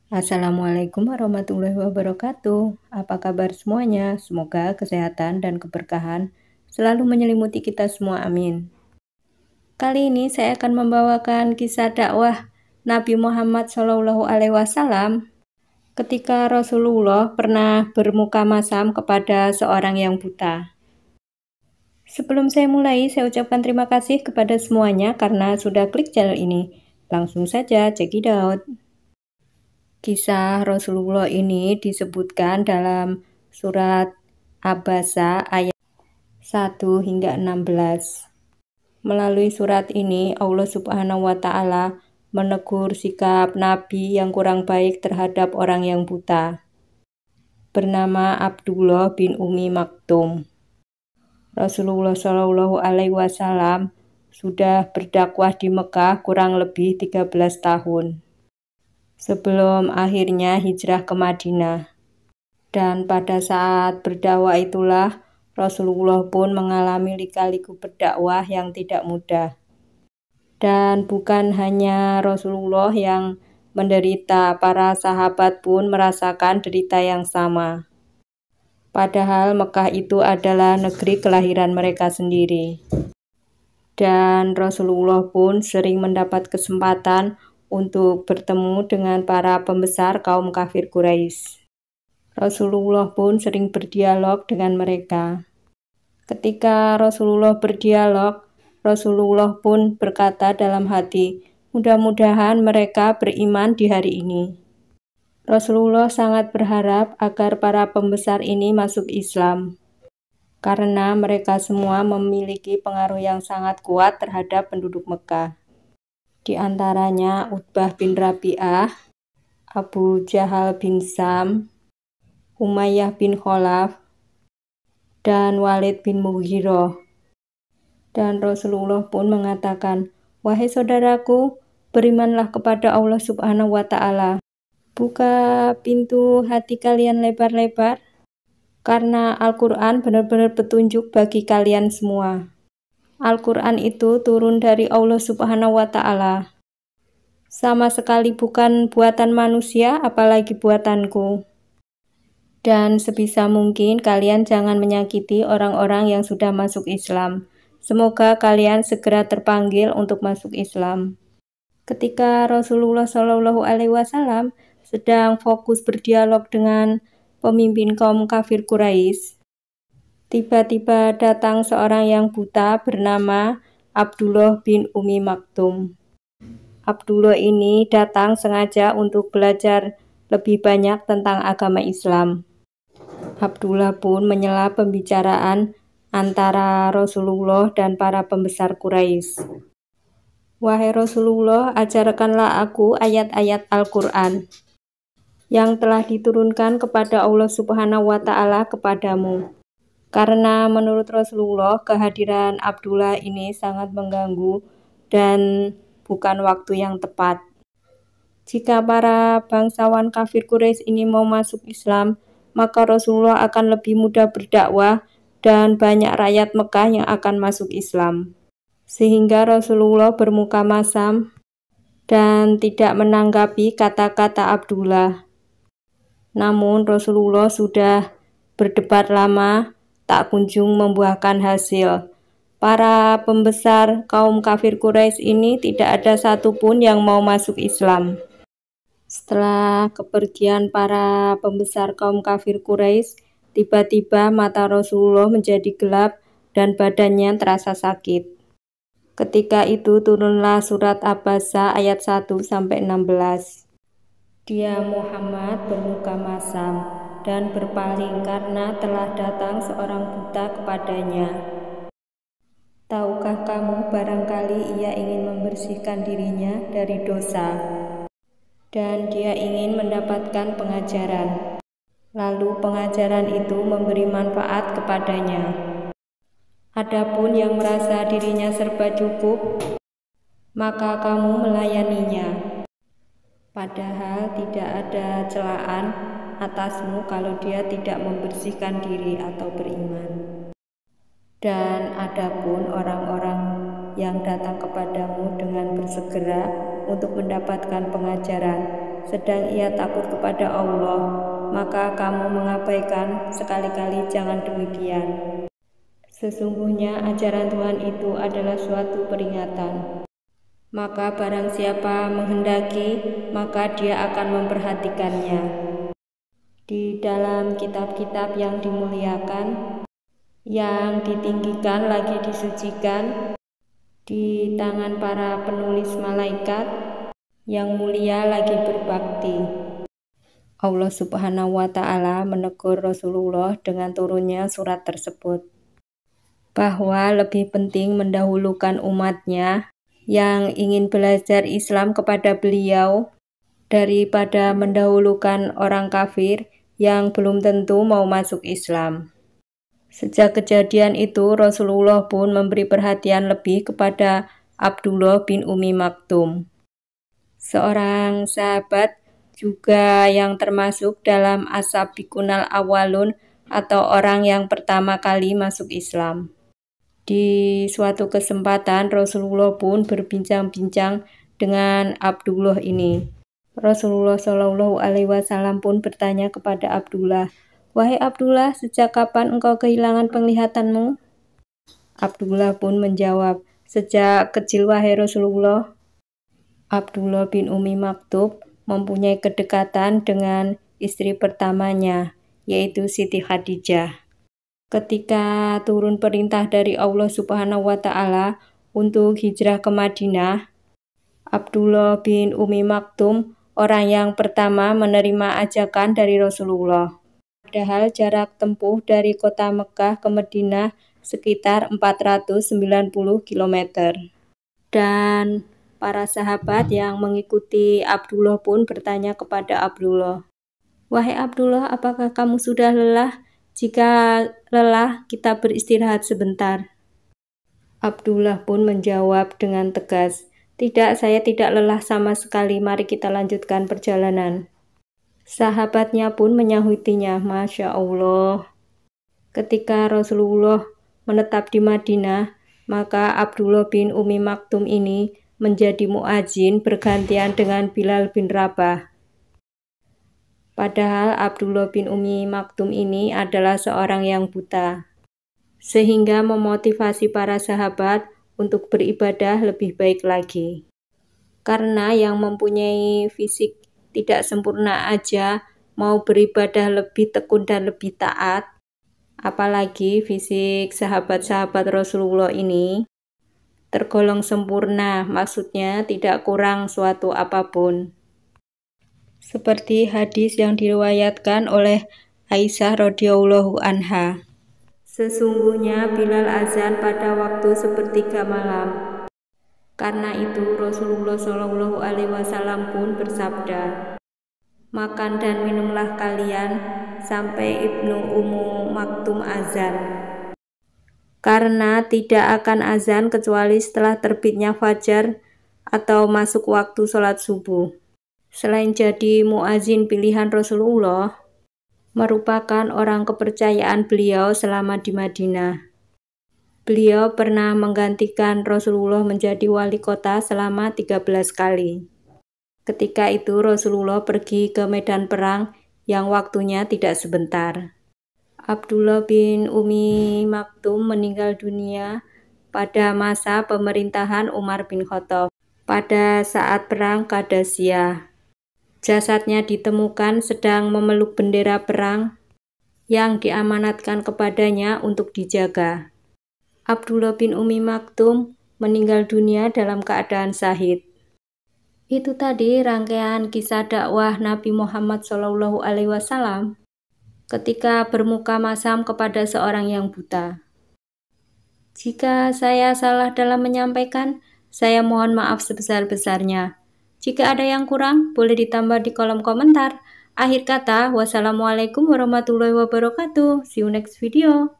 Assalamualaikum warahmatullahi wabarakatuh. Apa kabar semuanya? Semoga kesehatan dan keberkahan selalu menyelimuti kita semua. Amin. Kali ini saya akan membawakan kisah dakwah Nabi Muhammad SAW ketika Rasulullah pernah bermukamasam kepada seorang yang buta. Sebelum saya mulai, saya ucapkan terima kasih kepada semuanya karena sudah klik channel ini. Langsung saja, check it out. Kisah Rasulullah ini disebutkan dalam surat Abasa ayat 1 hingga 16. Melalui surat ini, Allah Subhanahu wa Ta'ala menegur sikap Nabi yang kurang baik terhadap orang yang buta, bernama Abdullah bin Umi Maktum. Rasulullah Shallallahu Alaihi Wasallam sudah berdakwah di Mekah kurang lebih 13 tahun. Sebelum akhirnya hijrah ke Madinah. Dan pada saat berdakwah itulah Rasulullah pun mengalami lika-liku berdakwah yang tidak mudah. Dan bukan hanya Rasulullah yang menderita, para sahabat pun merasakan derita yang sama. Padahal Mekah itu adalah negeri kelahiran mereka sendiri. Dan Rasulullah pun sering mendapat kesempatan untuk bertemu dengan para pembesar kaum kafir Quraisy. Rasulullah pun sering berdialog dengan mereka. Ketika Rasulullah berdialog, Rasulullah pun berkata dalam hati, mudah-mudahan mereka beriman di hari ini. Rasulullah sangat berharap agar para pembesar ini masuk Islam, karena mereka semua memiliki pengaruh yang sangat kuat terhadap penduduk Mekah. Di antaranya Utbah bin Rabi'ah, Abu Jahal bin Sam, Umayyah bin Khalaf, dan Walid bin Mughirah. Dan Rasulullah pun mengatakan, wahai saudaraku, berimanlah kepada Allah Subhanahu wa Ta'ala. Buka pintu hati kalian lebar-lebar, karena Al-Quran benar-benar petunjuk bagi kalian semua. Al-Quran itu turun dari Allah Subhanahu wa Ta'ala. Sama sekali bukan buatan manusia, apalagi buatanku. Dan sebisa mungkin kalian jangan menyakiti orang-orang yang sudah masuk Islam. Semoga kalian segera terpanggil untuk masuk Islam. Ketika Rasulullah SAW sedang fokus berdialog dengan pemimpin kaum kafir Quraisy, tiba-tiba datang seorang yang buta bernama Abdullah bin Umi Maktum. Abdullah ini datang sengaja untuk belajar lebih banyak tentang agama Islam. Abdullah pun menyela pembicaraan antara Rasulullah dan para pembesar Quraisy. Wahai Rasulullah, ajarkanlah aku ayat-ayat Al-Quran yang telah diturunkan kepada Allah Subhanahu wa Ta'ala kepadamu. Karena menurut Rasulullah, kehadiran Abdullah ini sangat mengganggu dan bukan waktu yang tepat. Jika para bangsawan kafir Quraisy ini mau masuk Islam, maka Rasulullah akan lebih mudah berdakwah dan banyak rakyat Mekah yang akan masuk Islam. Sehingga Rasulullah bermukamasam dan tidak menanggapi kata-kata Abdullah. Namun Rasulullah sudah berdebat lama, tak kunjung membuahkan hasil. Para pembesar kaum kafir Quraisy ini tidak ada satupun yang mau masuk Islam. Setelah kepergian para pembesar kaum kafir Quraisy, tiba-tiba mata Rasulullah menjadi gelap dan badannya terasa sakit. Ketika itu turunlah surat Abasa ayat 1-16. Dia Muhammad bermukamasam dan berpaling karena telah datang seorang buta kepadanya. Tahukah kamu barangkali ia ingin membersihkan dirinya dari dosa dan dia ingin mendapatkan pengajaran. Lalu pengajaran itu memberi manfaat kepadanya. Adapun yang merasa dirinya serba cukup, maka kamu melayaninya. Padahal tidak ada celaan atasmu kalau dia tidak membersihkan diri atau beriman. Dan adapun orang-orang yang datang kepadamu dengan bersegera untuk mendapatkan pengajaran, sedang ia takut kepada Allah, maka kamu mengabaikan, sekali-kali jangan demikian. Sesungguhnya ajaran Tuhan itu adalah suatu peringatan. Maka barang siapa menghendaki, maka dia akan memperhatikannya. Di dalam kitab-kitab yang dimuliakan, yang ditinggikan lagi disucikan, di tangan para penulis malaikat, yang mulia lagi berbakti. Allah Subhanahu wa Ta'ala menegur Rasulullah dengan turunnya surat tersebut, bahwa lebih penting mendahulukan umatnya yang ingin belajar Islam kepada beliau daripada mendahulukan orang kafir yang belum tentu mau masuk Islam. Sejak kejadian itu, Rasulullah pun memberi perhatian lebih kepada Abdullah bin Umi Maktum, seorang sahabat juga yang termasuk dalam as-sabiqunal awwalun atau orang yang pertama kali masuk Islam. Di suatu kesempatan Rasulullah pun berbincang-bincang dengan Abdullah ini. Rasulullah Shallallahu Alaihi Wasallam pun bertanya kepada Abdullah, "Wahai Abdullah, sejak kapan engkau kehilangan penglihatanmu?" Abdullah pun menjawab, "Sejak kecil wahai Rasulullah." Abdullah bin Umi Maktum mempunyai kedekatan dengan istri pertamanya, yaitu Siti Khadijah. Ketika turun perintah dari Allah Subhanahu wa Ta'ala untuk hijrah ke Madinah, Abdullah bin Umi Maktum orang yang pertama menerima ajakan dari Rasulullah. Padahal jarak tempuh dari kota Mekah ke Madinah sekitar 490 km. Dan para sahabat yang mengikuti Abdullah pun bertanya kepada Abdullah, "Wahai Abdullah, apakah kamu sudah lelah? Jika lelah, kita beristirahat sebentar." Abdullah pun menjawab dengan tegas, "Tidak, saya tidak lelah sama sekali, mari kita lanjutkan perjalanan." Sahabatnya pun menyahutinya, "Masya Allah." Ketika Rasulullah menetap di Madinah, maka Abdullah bin Umi Maktum ini menjadi muadzin bergantian dengan Bilal bin Rabah. Padahal Abdullah bin Umi Maktum ini adalah seorang yang buta, sehingga memotivasi para sahabat untuk beribadah lebih baik lagi. Karena yang mempunyai fisik tidak sempurna aja mau beribadah lebih tekun dan lebih taat, apalagi fisik sahabat-sahabat Rasulullah ini tergolong sempurna, maksudnya tidak kurang suatu apapun. Seperti hadis yang diriwayatkan oleh Aisyah radhiyallahu anha, "Sesungguhnya Bilal azan pada waktu sepertiga malam." Karena itu Rasulullah Shallallahu Alaihi Wasallam pun bersabda, "Makan dan minumlah kalian sampai Ibnu Ummu Maktum azan. Karena tidak akan azan kecuali setelah terbitnya fajar atau masuk waktu sholat subuh." Selain jadi muazin pilihan Rasulullah, merupakan orang kepercayaan beliau selama di Madinah. Beliau pernah menggantikan Rasulullah menjadi wali kota selama 13 kali. Ketika itu Rasulullah pergi ke medan perang yang waktunya tidak sebentar. Abdullah bin Umi Maktum meninggal dunia pada masa pemerintahan Umar bin Khattab pada saat perang Qadasiyah. Jasadnya ditemukan sedang memeluk bendera perang yang diamanatkan kepadanya untuk dijaga. Abdullah bin Umi Maktum meninggal dunia dalam keadaan syahid. Itu tadi rangkaian kisah dakwah Nabi Muhammad SAW ketika bermuka masam kepada seorang yang buta. Jika saya salah dalam menyampaikan, saya mohon maaf sebesar-besarnya. Jika ada yang kurang, boleh ditambah di kolom komentar. Akhir kata, wassalamualaikum warahmatullahi wabarakatuh. See you next video.